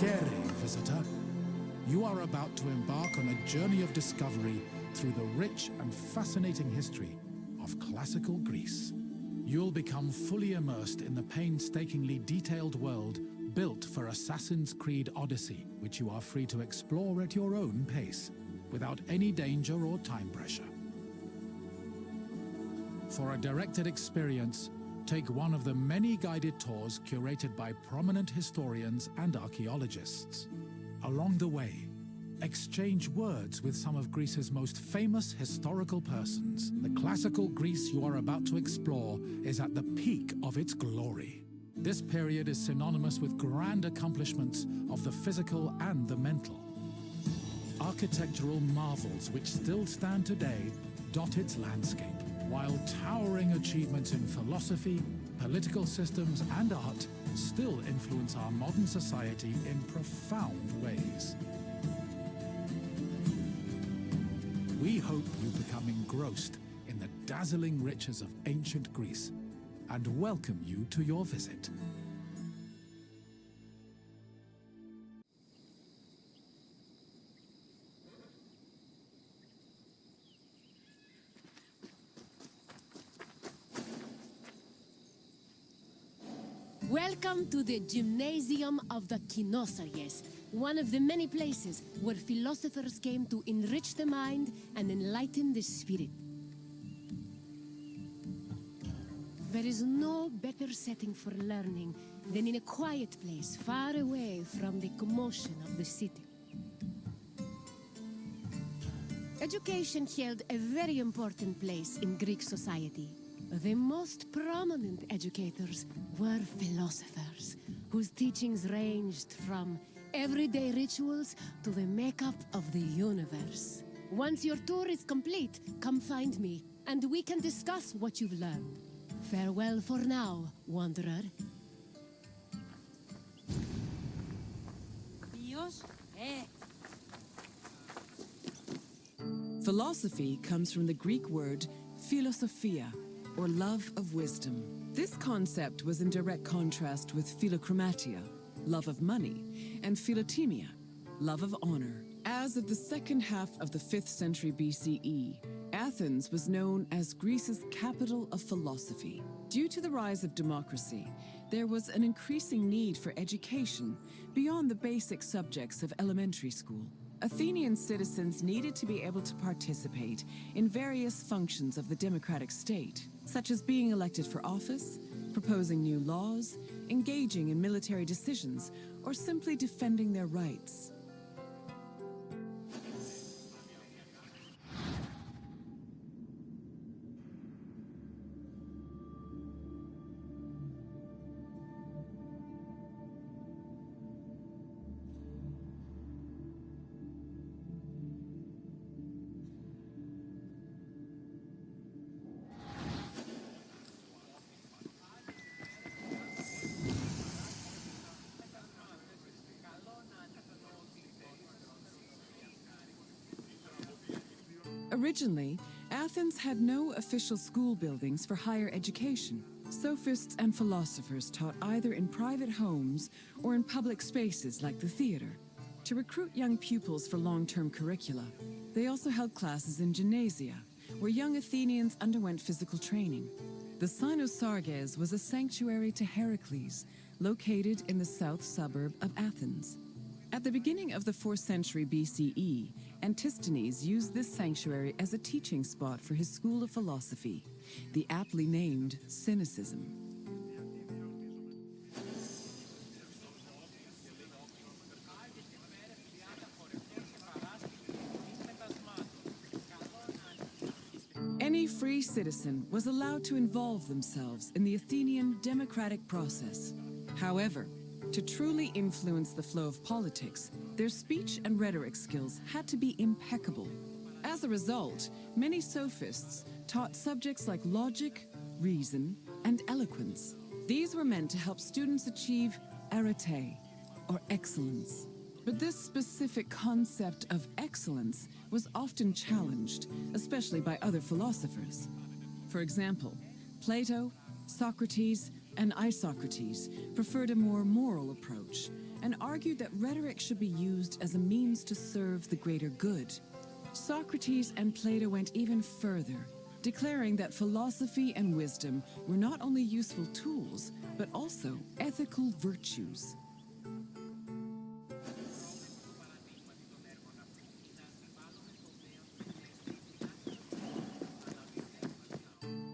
Here, visitor. You are about to embark on a journey of discovery through the rich and fascinating history of classical Greece. You'll become fully immersed in the painstakingly detailed world built for Assassin's Creed Odyssey, which you are free to explore at your own pace, without any danger or time pressure. For a directed experience, take one of the many guided tours curated by prominent historians and archaeologists. Along the way, exchange words with some of Greece's most famous historical persons. The classical Greece you are about to explore is at the peak of its glory. This period is synonymous with grand accomplishments of the physical and the mental. Architectural marvels which still stand today dot its landscape, while towering achievements in philosophy, political systems, and art still influence our modern society in profound ways. We hope you become engrossed in the dazzling riches of ancient Greece and welcome you to your visit. Welcome to the Gymnasium of the Kinosaries, one of the many places where philosophers came to enrich the mind and enlighten the spirit. There is no better setting for learning than in a quiet place far away from the commotion of the city. Education held a very important place in Greek society. The most prominent educators were philosophers, whose teachings ranged from everyday rituals to the makeup of the universe. Once your tour is complete, come find me, and we can discuss what you've learned. Farewell for now, wanderer. Philosophy comes from the Greek word philosophia, or love of wisdom. This concept was in direct contrast with philochrematia, love of money, and philotimia, love of honor. As of the second half of the 5th century BCE, Athens was known as Greece's capital of philosophy. Due to the rise of democracy, there was an increasing need for education beyond the basic subjects of elementary school. Athenian citizens needed to be able to participate in various functions of the democratic state, such as being elected for office, proposing new laws, engaging in military decisions, or simply defending their rights. Originally, Athens had no official school buildings for higher education. Sophists and philosophers taught either in private homes or in public spaces like the theater. To recruit young pupils for long-term curricula, they also held classes in gymnasia, where young Athenians underwent physical training. The Cynosarges was a sanctuary to Heraklitos, located in the south suburb of Athens. At the beginning of the 4th century BCE, Antisthenes used this sanctuary as a teaching spot for his school of philosophy, the aptly named Cynicism. Any free citizen was allowed to involve themselves in the Athenian democratic process. However, to truly influence the flow of politics, their speech and rhetoric skills had to be impeccable. As a result, many sophists taught subjects like logic, reason, and eloquence. These were meant to help students achieve arete, or excellence. But this specific concept of excellence was often challenged, especially by other philosophers. For example, Plato, Socrates, and Isocrates preferred a more moral approach and argued that rhetoric should be used as a means to serve the greater good. Socrates and Plato went even further, declaring that philosophy and wisdom were not only useful tools, but also ethical virtues.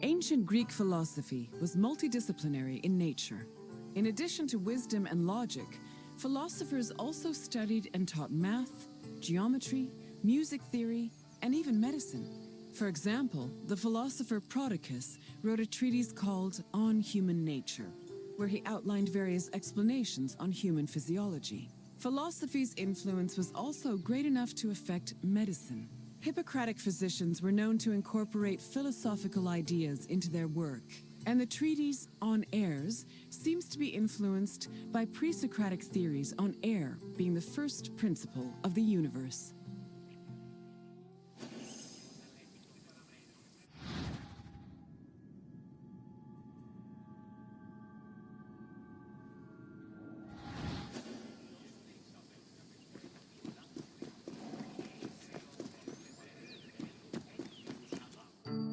Ancient Greek philosophy was multidisciplinary in nature. In addition to wisdom and logic, philosophers also studied and taught math, geometry, music theory, and even medicine. For example, the philosopher Prodicus wrote a treatise called On Human Nature, where he outlined various explanations on human physiology. Philosophy's influence was also great enough to affect medicine. Hippocratic physicians were known to incorporate philosophical ideas into their work, and the treatise On Airs seems to be influenced by pre-Sokratic theories on air being the first principle of the universe.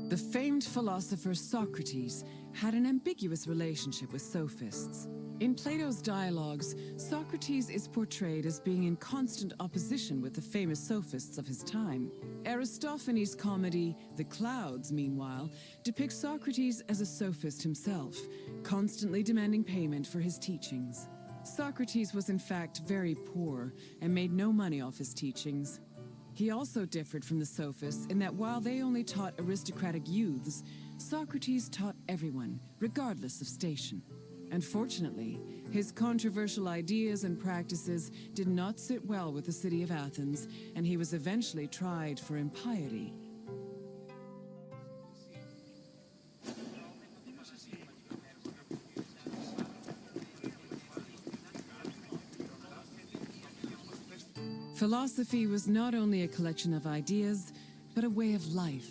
The famed philosopher Socrates had an ambiguous relationship with Sophists. In Plato's dialogues, Socrates is portrayed as being in constant opposition with the famous Sophists of his time. Aristophanes' comedy, The Clouds, meanwhile, depicts Socrates as a sophist himself, constantly demanding payment for his teachings. Socrates was in fact very poor and made no money off his teachings. He also differed from the Sophists in that while they only taught aristocratic youths, Socrates taught everyone, regardless of station. Unfortunately, his controversial ideas and practices did not sit well with the city of Athens, and he was eventually tried for impiety. Philosophy was not only a collection of ideas, but a way of life.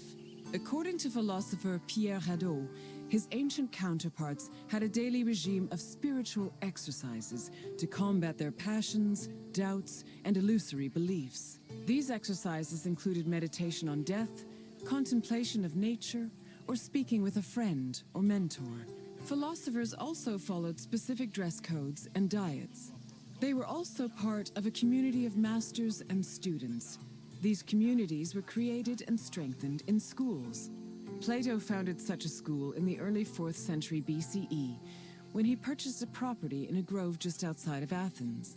According to philosopher Pierre Hadot, his ancient counterparts had a daily regime of spiritual exercises to combat their passions, doubts, and illusory beliefs. These exercises included meditation on death, contemplation of nature, or speaking with a friend or mentor. Philosophers also followed specific dress codes and diets. They were also part of a community of masters and students. These communities were created and strengthened in schools. Plato founded such a school in the early 4th century BCE, when he purchased a property in a grove just outside of Athens.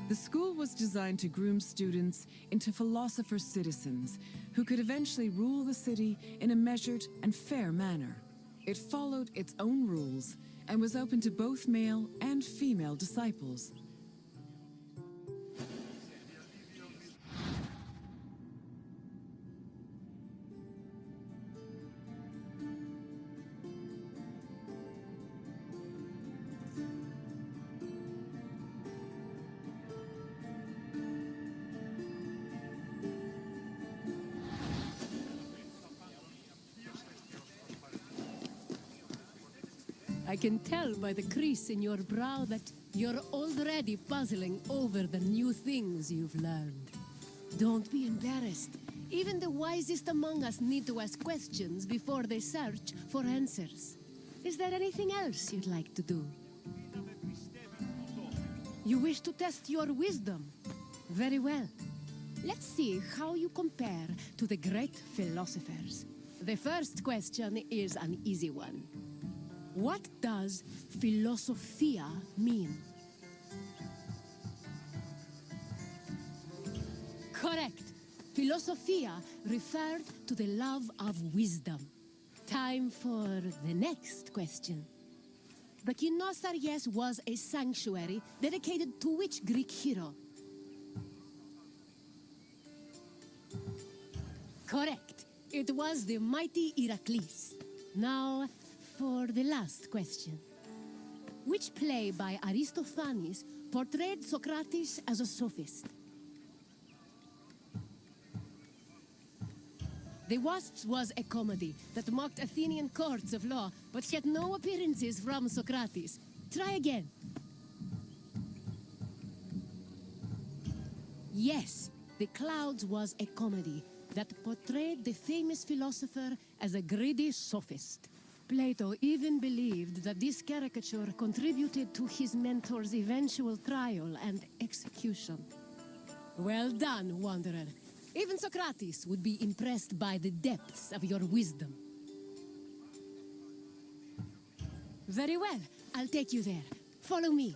The school was designed to groom students into philosopher citizens who could eventually rule the city in a measured and fair manner. It followed its own rules and was open to both male and female disciples. I can tell by the crease in your brow that you're already puzzling over the new things you've learned. Don't be embarrassed. Even the wisest among us need to ask questions before they search for answers. Is there anything else you'd like to do? You wish to test your wisdom? Very well. Let's see how you compare to the great philosophers. The first question is an easy one. What does philosophia mean? Correct. Philosophia referred to the love of wisdom. Time for the next question. The Kynosarges was a sanctuary dedicated to which Greek hero? Correct. It was the mighty Heraklitos. Now, for the last question. Which play by Aristophanes portrayed Socrates as a sophist? The Wasps was a comedy that mocked Athenian courts of law but yet no appearances from Socrates. Try again. Yes, The Clouds was a comedy that portrayed the famous philosopher as a greedy sophist. Plato even believed that this caricature contributed to his mentor's eventual trial and execution. Well done, wanderer. Even Socrates would be impressed by the depths of your wisdom. Very well, I'll take you there. Follow me.